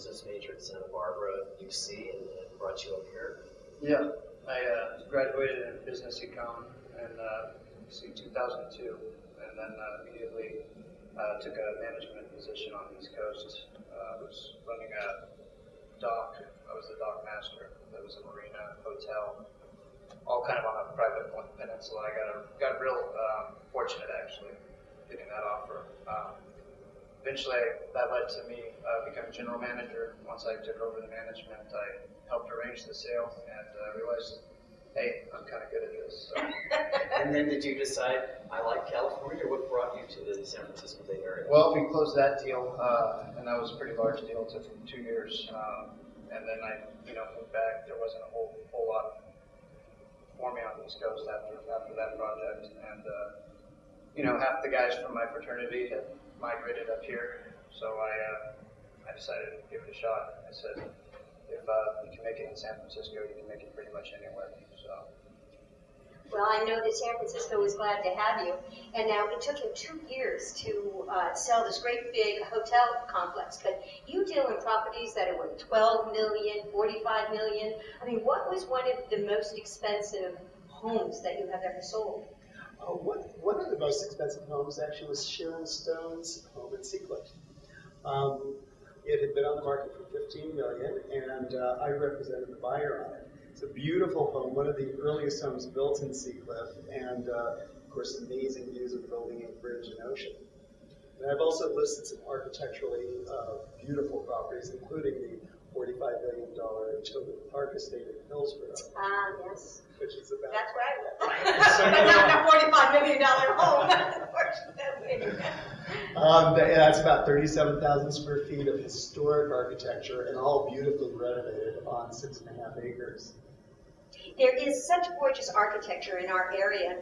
business major at Santa Barbara, UC, and brought you up here? Yeah, I graduated in business econ in 2002, and then immediately took a management position on the East Coast. I was running a dock. I was the dock master. There was a marina, hotel, all kind of on a private peninsula. I got real fortunate actually getting that offer. Eventually, that led to me becoming general manager. Once I took over the management, I helped arrange the sale and realized, hey, I'm kind of good at this. So. And then did you decide, I like California? What brought you to the San Francisco Bay Area? Well, we closed that deal, and that was a pretty large deal. It took 2 years. And then I, moved back. There wasn't a whole lot for me on the East Coast after that project. And, half the guys from my fraternity had migrated up here. So I decided to give it a shot. I said, if you can make it in San Francisco, you can make it pretty much anywhere. So. Well, I know that San Francisco is glad to have you. And now it took him 2 years to sell this great big hotel complex, but you deal in properties that are worth $12 million, $45 million. I mean, what was one of the most expensive homes that you have ever sold? One of the most expensive homes actually was Sharon Stone's home in Seacliff. It had been on the market for $15 million, and I represented the buyer on it. It's a beautiful home, one of the earliest homes built in Seacliff, and of course amazing views of building and bridge and ocean. And I've also listed some architecturally beautiful properties, including the $45 million Children's Park estate in Hillsborough. Yes. Which is about... That's where I live. But not a $45 million home, unfortunately. That's about 37,000 square feet of historic architecture and all beautifully renovated on 6.5 acres. There is such gorgeous architecture in our area,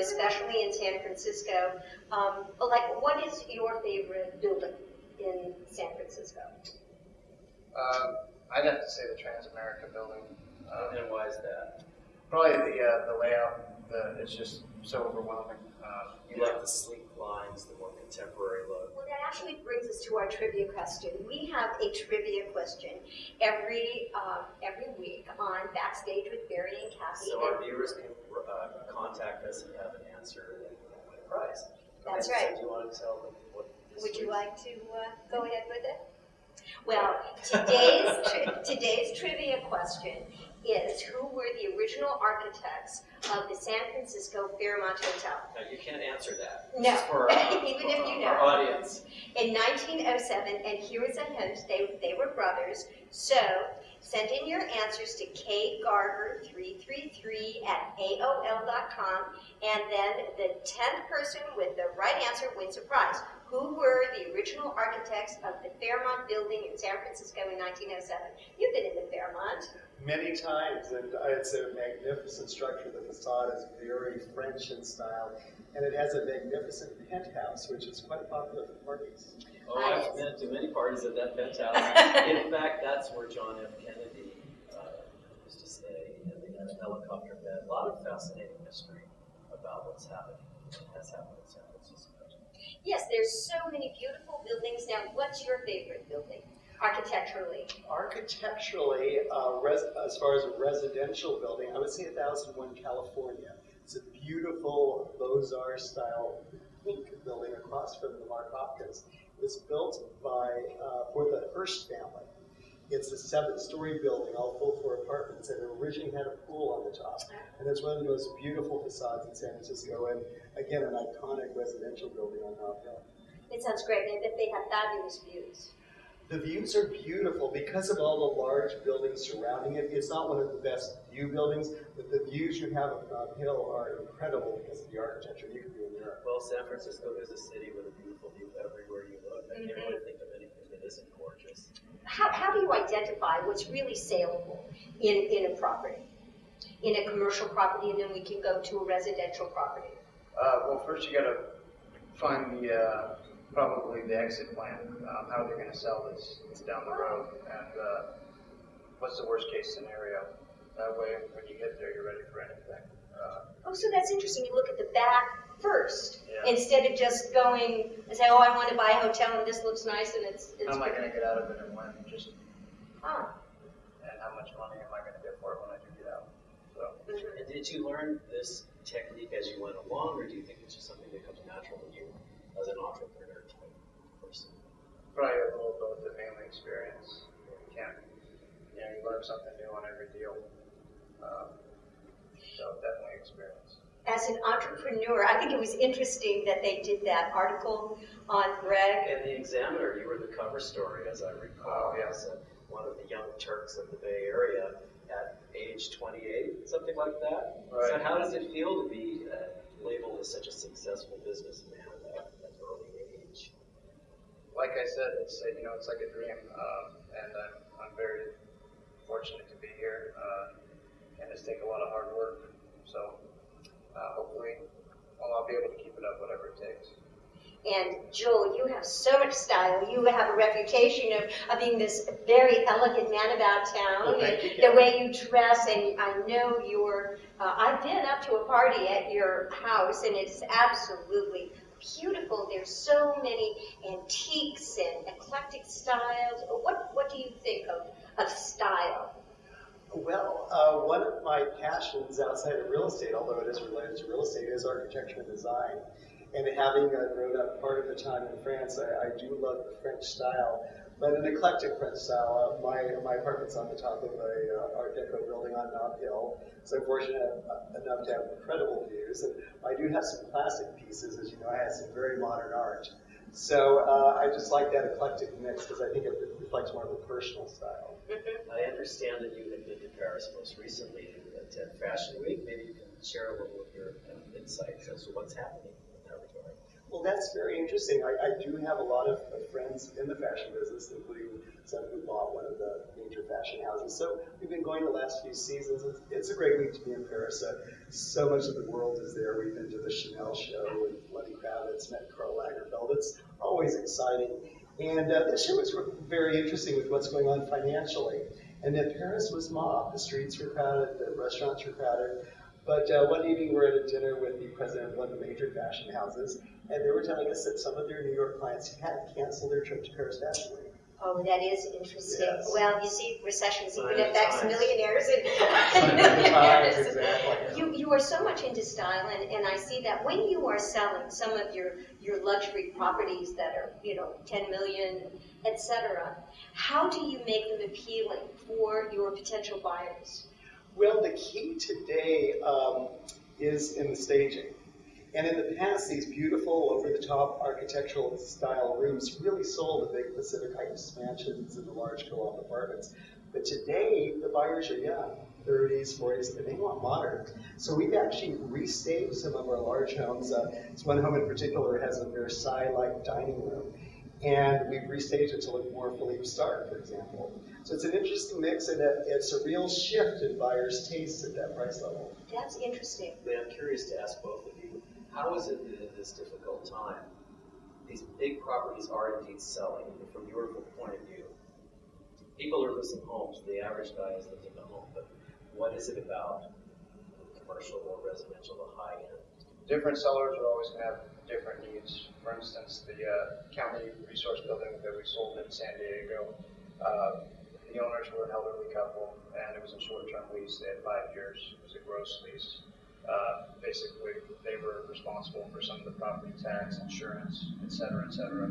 especially in San Francisco. What is your favorite building in San Francisco? I'd have to say the Transamerica building. And why is that? Probably the layout. It's just so overwhelming. You like the sleek lines, the more contemporary look. Well, that actually brings us to our trivia question. We have a trivia question every week on Backstage with Barry and Kathy. So our viewers can contact us and have an answer and win a prize. That's okay, right. So do you want to tell them what this Would you is? like to go ahead with it? Well, today's trivia question is, who were the original architects of the San Francisco Fairmont Hotel? No, you can't answer that. No, This is for even if you know. Our audience. In 1907, and here is a hint, they were brothers, so send in your answers to kgarver333@aol.com, and then the 10th person with the right answer wins a prize. Who were the original architects of the Fairmont building in San Francisco in 1907? You've been in the Fairmont. Many times, and it's a magnificent structure. The facade is very French in style, and it has a magnificent penthouse, which is quite popular for parties. Oh, I've been to many parties at that penthouse. In fact, that's where John F. Kennedy used to stay, and they had a helicopter bed. A lot of fascinating history about what's happening and has happened in San Francisco. Yes, there's so many beautiful buildings. Now, what's your favorite building, architecturally? Architecturally, as far as a residential building, I would say 1001 California. It's a beautiful Beaux-Arts style pink building across from the Mark Hopkins. It was built for the Hearst family. It's a 7-story building, all full-floor apartments, and it originally had a pool on the top. And it's one of the most beautiful facades in San Francisco, and again, an iconic residential building on Nob Hill. It sounds great, and that they have fabulous views. The views are beautiful because of all the large buildings surrounding it. It's not one of the best view buildings, but the views you have of Nob Hill are incredible because of the architecture. You could be in Europe. Well, San Francisco is a city with a beautiful view everywhere you look. I can't really think of anything that isn't gorgeous. How do you identify what's really saleable in a property, in a commercial property, and then we can go to a residential property? Well, first you got to find probably the exit plan, how they're going to sell this down the road, and what's the worst case scenario. That way, when you get there, you're ready for anything. So that's interesting. You look at the back first, Yeah. instead of just going and say, oh, I want to buy a hotel and this looks nice and it's How am I going to get out of it and when? Just Ah. and how much money am I going to get for it when I do get out? So. And did you learn this technique as you went along, or do you think it's just something that comes natural to you as an entrepreneur type person? Probably a little both, but mainly experience. You can't, you learn something new on every deal. So definitely experience. As an entrepreneur, I think it was interesting that they did that article on Greg. And the Examiner, you were the cover story, as I recall. Oh, yeah. As one of the young Turks of the Bay Area at age 28, something like that. Right. So how does it feel to be labeled as such a successful businessman at an early age? Like I said, it's it's like a dream, and I'm very fortunate to be here. And it's taken a lot of hard work. So hopefully, I'll be able to keep it up, whatever it takes. And Joel, you have so much style. You have a reputation of being this very elegant man about town. Well, and thank you, the Karen. way you dress, and I know I've been up to a party at your house, and it's absolutely beautiful. There's so many antiques and eclectic styles. What do you think of style? Well, one of my passions outside of real estate, although it is related to real estate, is architecture and design. And having grown up part of the time in France, I do love the French style, but an eclectic French style. My apartment's on the top of a Art Deco building on Nob Hill, so I'm fortunate enough to have incredible views. And I do have some classic pieces, as you know. I have some very modern art. So I just like that eclectic mix because I think it reflects more of a personal style. I understand that you had been to Paris most recently at Fashion Week. Maybe you can share a little of your insights as to what's happening in that regard. Well, that's very interesting. I do have a lot of friends in the fashion business, including some who bought one of the major fashion houses. So we've been going the last few seasons. It's a great week to be in Paris. So much of the world is there. We've been to the Chanel show with Lenny Kravitz, met Karl Lagerfeld. It's always exciting. And this year was very interesting with what's going on financially. And then Paris was mobbed. The streets were crowded, the restaurants were crowded. But one evening we're at a dinner with the president of one of the major fashion houses, and they were telling us that some of their New York clients had canceled their trip to Paris Fashion Week. Oh, that is interesting. Yes. Well, you see, recessions even Sign of affects times. millionaires. Exactly. You are so much into style, and I see that when you are selling some of your luxury properties that are, 10 million, etc., how do you make them appealing for your potential buyers? Well, the key today is in the staging. And in the past, these beautiful, over-the-top architectural style rooms really sold the big Pacific Heights mansions and the large co-op apartments. But today, the buyers are young, 30s, 40s, and they want modern. So we've actually restaged some of our large homes. This one home in particular has a Versailles-like dining room. And we've restaged it to look more Philippe Starck, for example. So it's an interesting mix, and it's a real shift in buyers' tastes at that price level. That's interesting. But I'm curious to ask both of you, how is it that in this difficult time, these big properties are indeed selling, from your point of view? People are losing homes. The average guy is losing a home. But what is it about commercial or residential, the high end? Different sellers are always going to have different needs. For instance, the county resource building that we sold in San Diego, the owners were an elderly couple, and it was a short-term lease. They had 5 years. It was a gross lease. Basically, they were responsible for some of the property tax, insurance, et cetera, et cetera.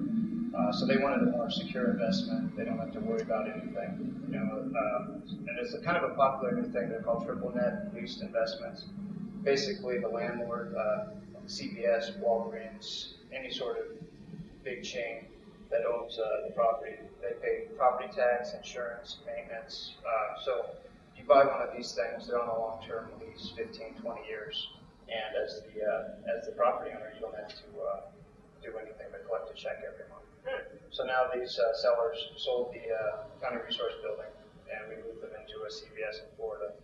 So they wanted a more secure investment. They don't have to worry about anything, and it's a kind of a popular new thing. They're called triple net leased investments. Basically, the landlord, CVS, Walgreens, any sort of big chain that owns the property, they pay property tax, insurance, maintenance. So you buy one of these things, they're on a long-term lease, 15, 20 years, and as the property owner, you don't have to do anything but collect a check every month. So now these sellers sold the county resource building, and we moved them into a CVS in Florida.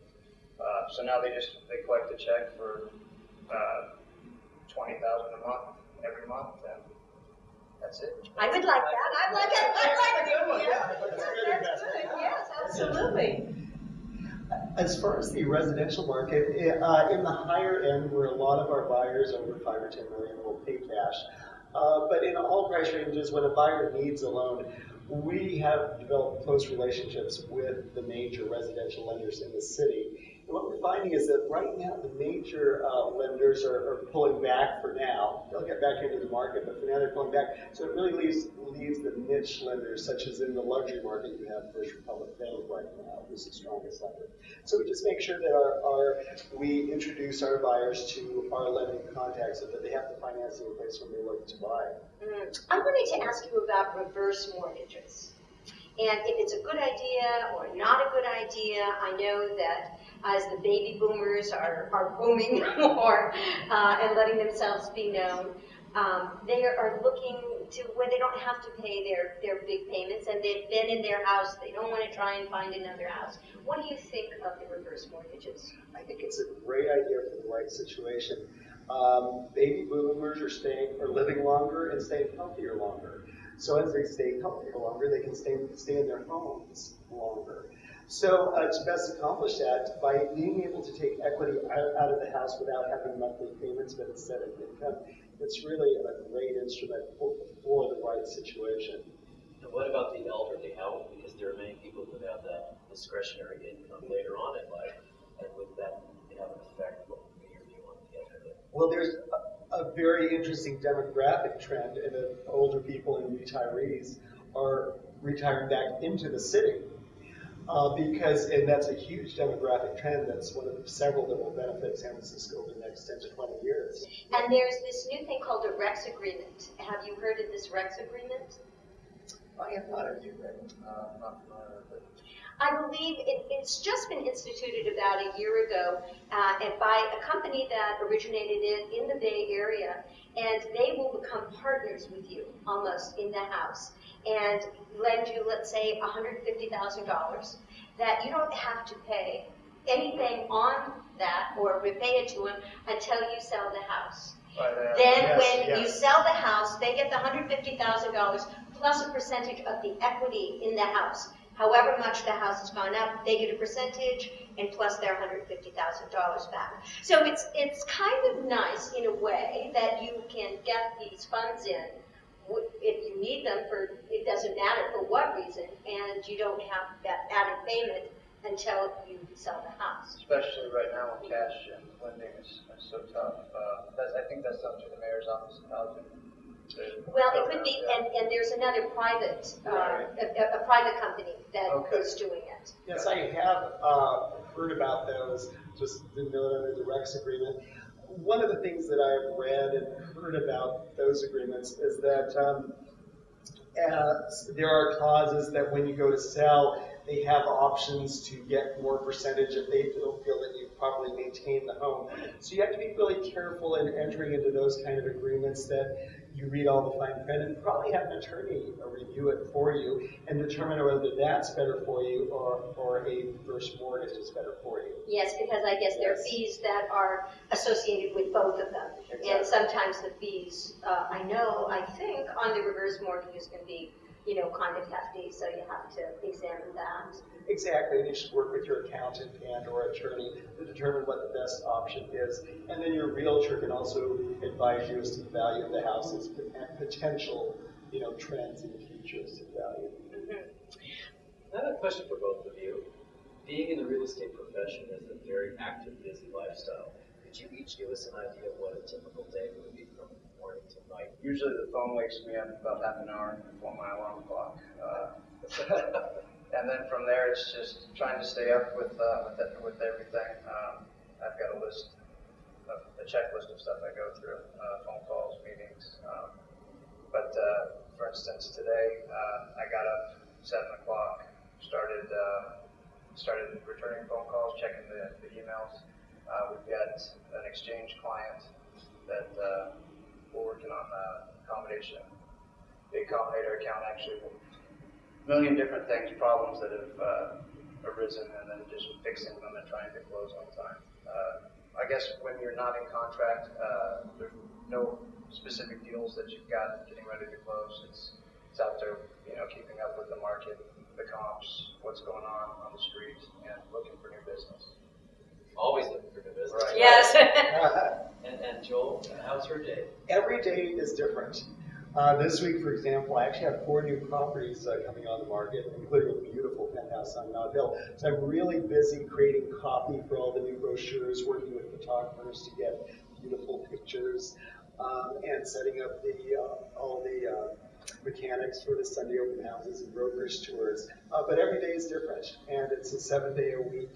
So now they collect a check for $20,000 a month every month, and that's it. I would like that. I like it. That's a good one, yeah. That's good. Yes, absolutely. As far as the residential market, in the higher end, where a lot of our buyers over 5 or 10 million will pay cash, but in all price ranges, when a buyer needs a loan, we have developed close relationships with the major residential lenders in the city. And what we're finding is that right now the major lenders are pulling back for now. They'll get back into the market, but for now they're pulling back. So it really leaves the niche lenders, such as in the luxury market, you have First Republic Bank right now, who's the strongest lender. So we just make sure that we introduce our buyers to our lending contacts so that they have the financing in place when they look to buy. I wanted to ask you about reverse mortgages. And if it's a good idea or not a good idea, I know that as the baby boomers are booming more and letting themselves be known, they are looking to where they don't have to pay their big payments, and they've been in their house. They don't want to try and find another house. What do you think of the reverse mortgages? I think it's a great idea for the right situation. Baby boomers are living longer and staying healthier longer. So as they stay healthier longer, they can stay in their homes longer. So to best accomplish that, by being able to take equity out of the house without having monthly payments, but instead of income, it's really a great instrument for the right situation. And what about the elderly? How, because there are many people who have that discretionary income later on in life, and would that have an effect? What would be your view on the elderly? Well, there's a very interesting demographic trend in that older people and retirees are retiring back into the city. And that's a huge demographic trend. That's one of the several that will benefit San Francisco over the next 10 to 20 years. And there's this new thing called a Rex agreement. Have you heard of this Rex agreement? I have not heard you, Greg. Not familiar with it. I believe it's just been instituted about a year ago and by a company that originated it in the Bay Area, and they will become partners with you almost in the house and lend you, let's say, $150,000 that you don't have to pay anything on that or repay it to them until you sell the house. Then when you sell the house, they get the $150,000 plus a percentage of the equity in the house. However much the house has gone up, they get a percentage and plus their $150,000 back. So it's kind of nice in a way that you can get these funds in if you need them for, it doesn't matter for what reason, and you don't have that added payment until you sell the house. Especially right now when cash and lending is so tough. I think that's up to the mayor's office of housing. Well, it could be, and there's another private, a private company that is doing it. Yes, I have heard about those, just didn't know that under the Rex agreement. One of the things that I've read and heard about those agreements is that there are clauses that when you go to sell, they have options to get more percentage if they don't feel that you've properly maintained the home. So you have to be really careful in entering into those kind of agreements, that you read all the fine print and probably have an attorney review it for you and determine whether that's better for you or a reverse mortgage is better for you. Yes, because I guess there are fees that are associated with both of them. Exactly. And sometimes the fees, I think on the reverse mortgages can be, kind of hefty, so you have to examine that. Exactly, and you should work with your accountant and or attorney to determine what the best option is. And then your realtor can also advise you as to the value of the houses and potential, trends in the future as to value. Mm-hmm. I have a question for both of you. Being in the real estate profession is a very active, busy lifestyle. Could you each give us an idea of what a typical day would be from morning to night? Usually the phone wakes me up about half an hour before my alarm clock. And then from there, it's just trying to stay up with everything. I've got a checklist of stuff I go through, phone calls, meetings. But for instance, today I got up 7 o'clock, started returning phone calls, checking the emails. We've got an exchange client that we're working on accommodation, the accommodator account actually. A million different things, problems that have arisen, and then just fixing them and trying to close on time. I guess when you're not in contract, there's no specific deals that you've got getting ready to close. It's out there, keeping up with the market, the comps, what's going on the street, and looking for new business. Always looking for new business. Right. Yes. And Joel, how's your day? Every day is different. This week, for example, I actually have 4 new properties coming on the market, including a beautiful penthouse on Mount Hill. So I'm really busy creating copy for all the new brochures, working with photographers to get beautiful pictures, and setting up all the mechanics for the Sunday open houses and brokers tours. But every day is different, and it's a 7-day-a-week.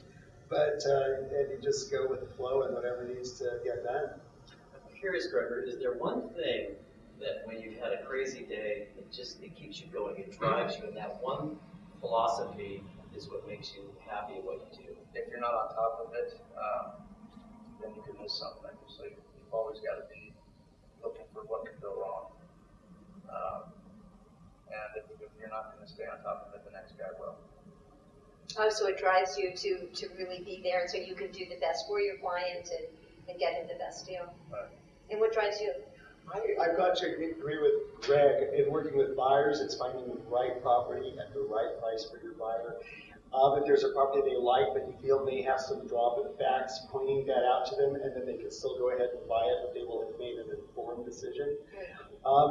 But and you just go with the flow and whatever needs to get done. I'm curious, Gregory, is there one thing that when you've had a crazy day, it keeps you going, it drives you, and that one philosophy is what makes you happy at what you do? If you're not on top of it, then you can miss something. So you've always got to be looking for what could go wrong. And if you're not going to stay on top of it, the next guy will. Oh, so it drives you to really be there so you can do the best for your client and get him the best deal. Right. And what drives you? I've got to agree with Greg. In working with buyers, it's finding the right property at the right price for your buyer. If there's a property they like, but you feel may have some drop in the facts, pointing that out to them, and then they can still go ahead and buy it, but they will have made an informed decision.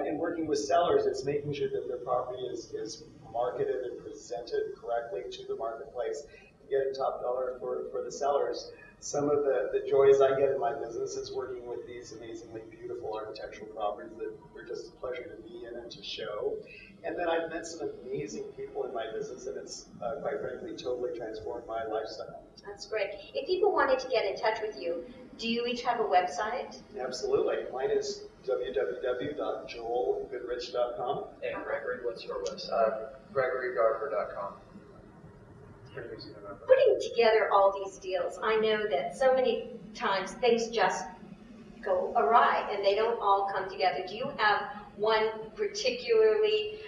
In working with sellers, it's making sure that their property is marketed and presented correctly to the marketplace, getting top dollar for the sellers. Some of the joys I get in my business is working with these amazingly beautiful architectural properties that are just a pleasure to be in and to show. And then I've met some amazing people in my business, and it's quite frankly totally transformed my lifestyle. That's great. If people wanted to get in touch with you, do you each have a website? Absolutely. Mine is www.joelgoodrich.com. And Gregory, what's your website? GregoryGarver.com. Pretty easy to remember. Putting together all these deals, I know that so many times things just go awry and they don't all come together. Do you have one particularly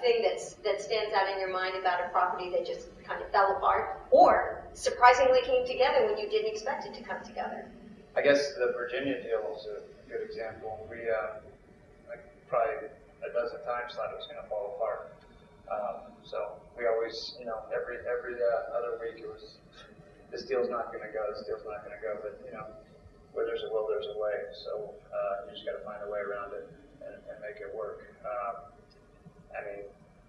thing that stands out in your mind about a property that just kind of fell apart or surprisingly came together when you didn't expect it to come together? I guess the Virginia deal is a good example. We probably a dozen times thought it was going to fall apart. So we always, every other week it was, this deal's not going to go, this deal's not going to go. But where there's a will, there's a way. So you just got to find a way around it and make it work.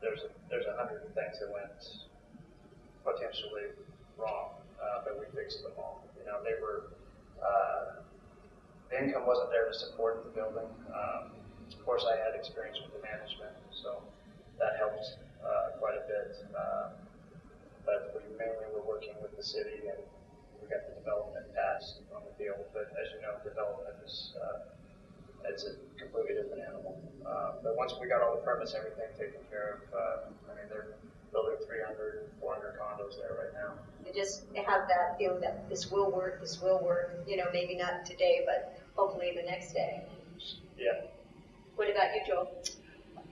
There's 100 things that went potentially wrong, but we fixed them all. They were the income wasn't there to support the building. Of course, I had experience with the management, so that helped quite a bit. But we mainly were working with the city, and we got the development passed on the deal. But as you know, development is it's a completely different animal. But once we got all the permits, everything taken care of, they're building 300, 400 condos there right now. You just have that feeling that this will work, maybe not today, but hopefully the next day. Yeah. What about you, Joel?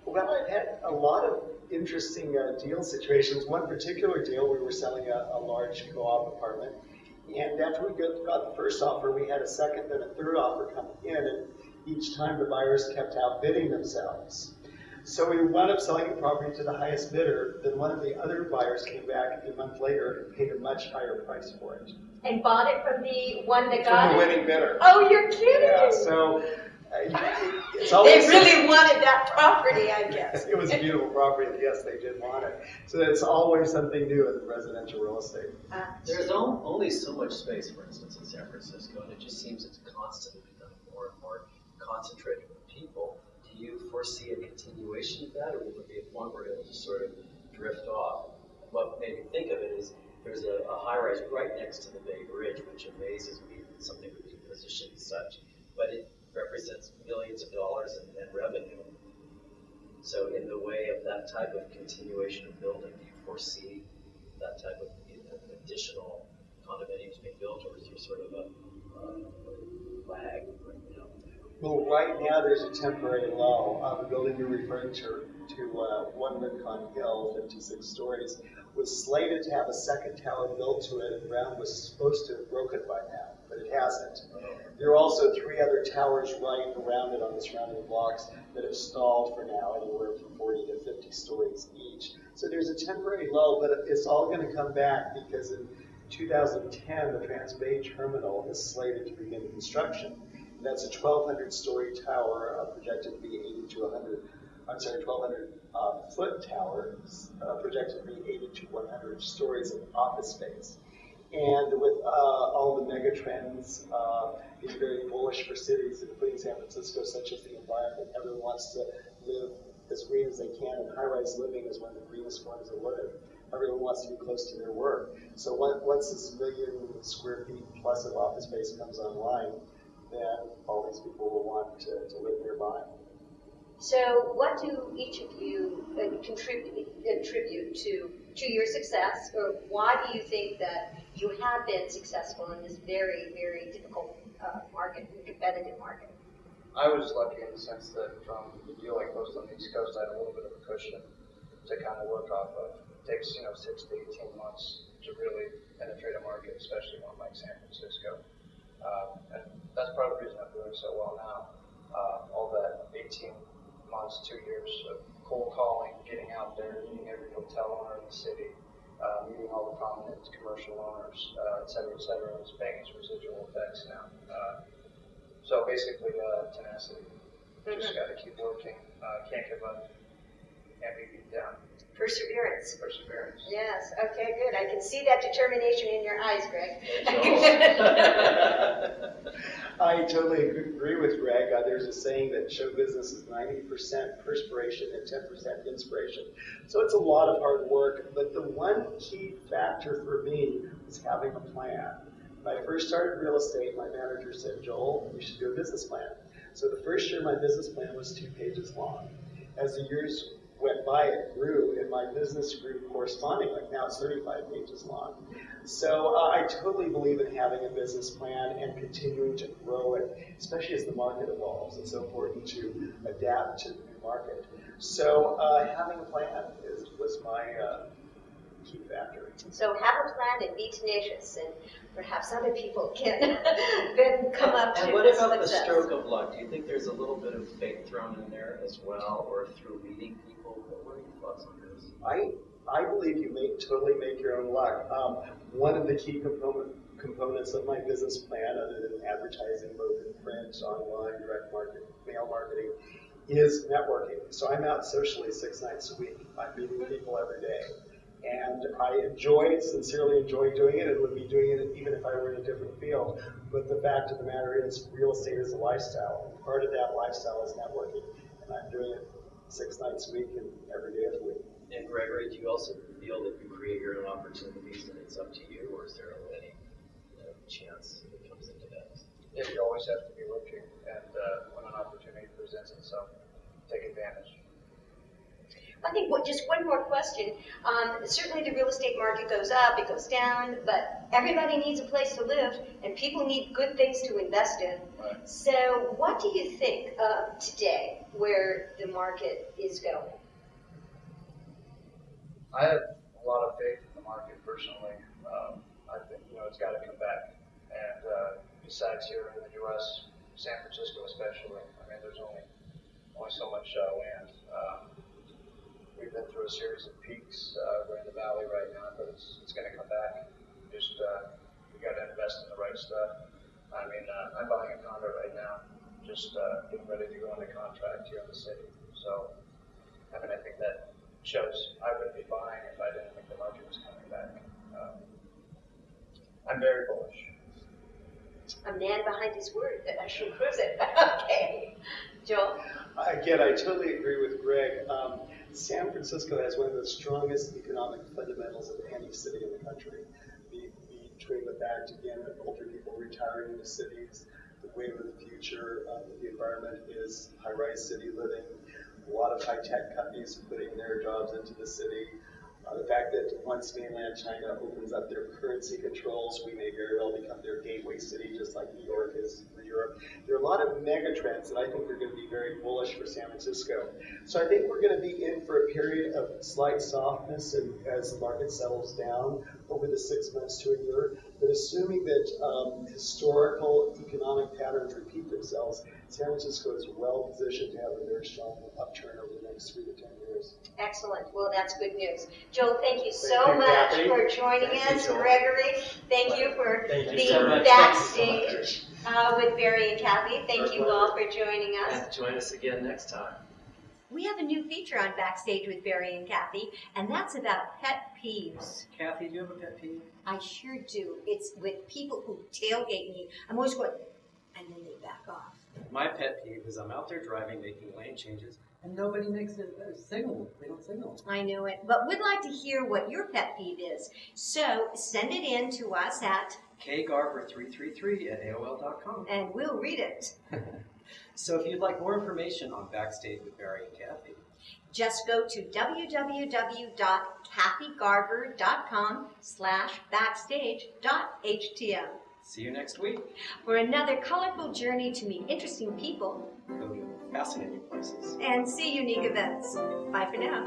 Well, I've had a lot of interesting deal situations. One particular deal, we were selling a large co-op apartment, and after we got the first offer, we had a second and a third offer come in, and each time the buyers kept outbidding themselves. So we wound up selling the property to the highest bidder. Then one of the other buyers came back a month later and paid a much higher price for it. And bought it from the one that From got the it? winning bidder. Oh, you're kidding! Yeah, so it's They always really wanted that property, I guess. It was a beautiful property, and yes, they did want it. So it's always something new in residential real estate. There's only so much space, for instance, in San Francisco, and it just seems it's constantly becoming more and more concentrated with people. Do you foresee a continuation of that, or will there be a point where it'll just sort of drift off? What made me think of it is there's a high-rise right next to the Bay Bridge, which amazes me that something would be positioned as such, but it represents millions of dollars in revenue. So in the way of that type of continuation of building, do you foresee that type of additional condominiums being built, or is there sort of a lag right now? Well, right now there's a temporary lull. The building you're referring to One Rincon Hill, 56 stories, was slated to have a second tower built to it, and ground was supposed to have broken by now, but it hasn't. There are also 3 other towers right around it on the surrounding blocks that have stalled for now, anywhere from 40 to 50 stories each. So there's a temporary lull, but it's all going to come back because in 2010, the Trans-Bay Terminal is slated to begin construction. That's a 1,200 story tower projected to be 80 to 100, 1,200 foot tower projected to be 80 to 100 stories of office space. And with all the mega trends being very bullish for cities, including San Francisco, such as the environment, everyone wants to live as green as they can, and high-rise living is one of the greenest forms of living. Everyone wants to be close to their work. So once this million square feet plus of office space comes online, then all these people will want to live nearby. So what do each of you attribute to your success, or why do you think that you have been successful in this very, very difficult market, competitive market? I was lucky in the sense that from the deal I closed on the East Coast, I had a little bit of a cushion to kind of work off of. It takes 6 to 18 months to really penetrate a market, especially one like San Francisco. And that's part of the reason I'm doing so well now. All that 18 months, 2 years of cold calling, getting out there, meeting every hotel owner in the city, meeting all the prominent commercial owners, et cetera, is paying its residual effects now. So basically, tenacity. Just got to keep working. Can't give up. Can't be beat down. Perseverance. Perseverance. Yes. Okay. Good. I can see that determination in your eyes, Greg. I totally agree with Greg. There's a saying that show business is 90% perspiration and 10% inspiration. So it's a lot of hard work, but the one key factor for me was having a plan. When I first started real estate, my manager said, Joel, you should do a business plan. So the first year, my business plan was 2 pages long. As the years went by, it grew, and my business grew correspondingly. Now it's 35 pages long. So I totally believe in having a business plan and continuing to grow it, especially as the market evolves. It's so important to adapt to the new market. So having a plan was my key factor. So have a plan and be tenacious, and perhaps other people can then come up to And what about success. the stroke of luck? Do you think there's a little bit of fate thrown in there as well, or through meeting people? What are your thoughts on this? I believe you totally make your own luck. One of the key components of my business plan, other than advertising both in print, online, direct market, mail marketing, is networking. So I'm out socially 6 nights a week. I'm meeting people every day. And I sincerely enjoy doing it, and would be doing it even if I were in a different field. But the fact of the matter is, real estate is a lifestyle. And part of that lifestyle is networking. And I'm doing it 6 nights a week and every day of the week. And Gregory, do you also feel that you create your own opportunities and it's up to you, or is there any chance that comes into that? Yeah, you always have to be looking, and when an opportunity presents itself, take advantage. I think just one more question. Certainly the real estate market goes up, it goes down, but everybody needs a place to live, and people need good things to invest in. Right. So what do you think of today, where the market is going? I have a lot of faith in the market personally. I think it's got to come back. And besides here in the U.S., San Francisco especially, I mean, there's only so much land. We've been through a series of peaks. We're in the valley right now, but it's going to come back. Just we got to invest in the right stuff. I mean, I'm buying a condo right now, just getting ready to go into contract here in the city. So, I mean, I think that shows I wouldn't be buying if I didn't think the market was coming back. I'm very bullish. A man behind his word that actually proves it. Okay. Joel? Again, I totally agree with Greg. San Francisco has one of the strongest economic fundamentals of any city in the country. Between the fact, again, that older people retiring in the cities, the wave of the future, the environment is high-rise city living. A lot of high-tech companies putting their jobs into the city. The fact that once mainland China opens up their currency controls, we may very well become their gateway city, just like New York is for Europe. There are a lot of mega trends that I think are going to be very bullish for San Francisco. So I think we're going to be in for a period of slight softness and as the market settles down over the 6 months to a year. But assuming that historical economic patterns repeat themselves, San Francisco is well positioned to have a very strong upturn over the next 3 to 10 years. Excellent. Well, that's good news. Joe, thank you so Thank you, much Kathy. for joining Thank you, us. Joel. Gregory, thank you for Thank you being so much. backstage with Barry and Kathy. Thank you Our all for joining us. And join us again next time. We have a new feature on Backstage with Barry and Kathy, and that's about pet peeves. Kathy, do you have a pet peeve? I sure do. It's with people who tailgate me. I'm always going, and then they back off. My pet peeve is I'm out there driving, making lane changes, and nobody makes a signal. They don't signal. I know it, but we'd like to hear what your pet peeve is. So send it in to us at, kgarver333@aol.com. and we'll read it. So if you'd like more information on Backstage with Barry and Kathy, Just go to www.kathygarver.com/backstage.htm see you next week. for another colorful journey to meet interesting people Go to fascinating places. and see unique events. Bye for now.